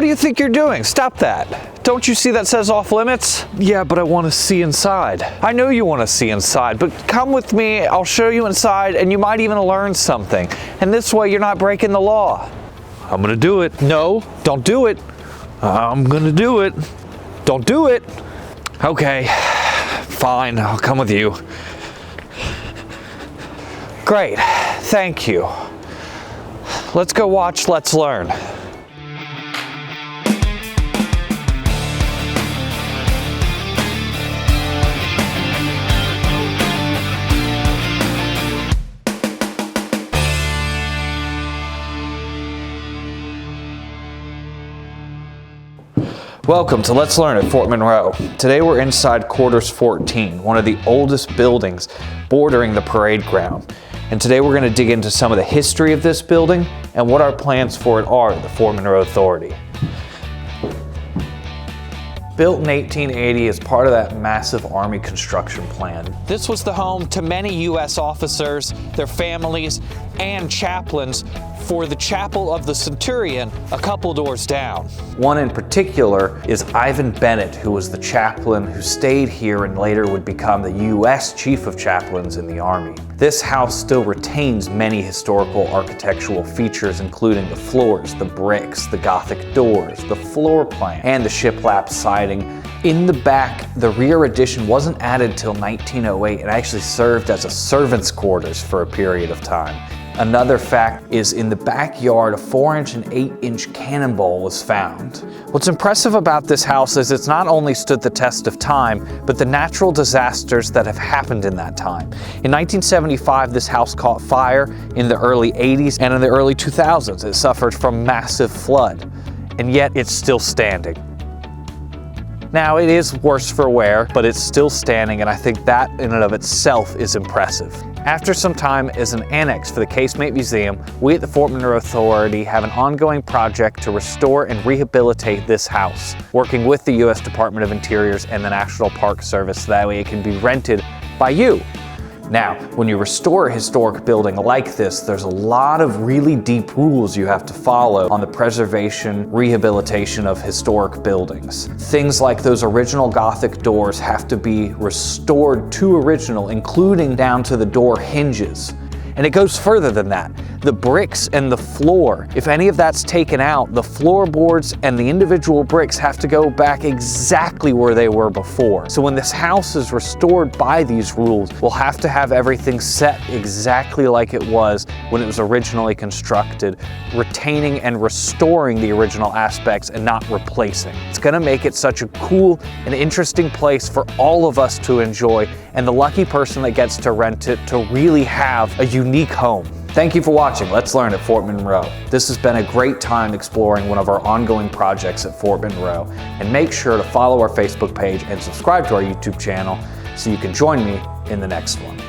What do you think you're doing? Stop that. Don't you see that says off limits? Yeah, but I want to see inside. I know you want to see inside, but come with me. I'll show you inside and you might even learn something. And this way you're not breaking the law. I'm gonna do it. No, don't do it. I'm gonna do it. Don't do it. Okay, fine, I'll come with you. Great, thank you. Let's go watch Let's Learn. Welcome to Let's Learn at Fort Monroe. Today we're inside Quarters 14, one of the oldest buildings bordering the parade ground. And today we're going to dig into some of the history of this building and what our plans for it are at the Fort Monroe Authority. Built in 1880 as part of that massive Army construction plan. This was the home to many U.S. officers, their families, and chaplains for the Chapel of the Centurion a couple doors down. One in particular is Ivan Bennett, who was the chaplain who stayed here and later would become the U.S. Chief of Chaplains in the Army. This house still retains many historical architectural features, including the floors, the bricks, the Gothic doors, the floor plan, and the shiplap siding. In the back, the rear addition wasn't added till 1908 and actually served as a servant's quarters for a period of time. Another fact is in the backyard, a 4-inch and 8-inch cannonball was found. What's impressive about this house is it's not only stood the test of time, but the natural disasters that have happened in that time. In 1975, this house caught fire. In the early 80s and in the early 2000s, it suffered from massive flood, and yet it's still standing. Now, it is worse for wear, but it's still standing, and I think that in and of itself is impressive. After some time as an annex for the Casemate Museum, we at the Fort Monroe Authority have an ongoing project to restore and rehabilitate this house, working with the U.S. Department of Interiors and the National Park Service, that way it can be rented by you. Now, when you restore a historic building like this, there's a lot of really deep rules you have to follow on the preservation, rehabilitation of historic buildings. Things like those original Gothic doors have to be restored to original, including down to the door hinges. And it goes further than that. The bricks and the floor, if any of that's taken out, the floorboards and the individual bricks have to go back exactly where they were before. So when this house is restored by these rules, we'll have to have everything set exactly like it was when it was originally constructed, retaining and restoring the original aspects and not replacing. It's gonna make it such a cool and interesting place for all of us to enjoy, and the lucky person that gets to rent it to really have a unique home. Thank you for watching Let's Learn at Fort Monroe. This has been a great time exploring one of our ongoing projects at Fort Monroe, and make sure to follow our Facebook page and subscribe to our YouTube channel so you can join me in the next one.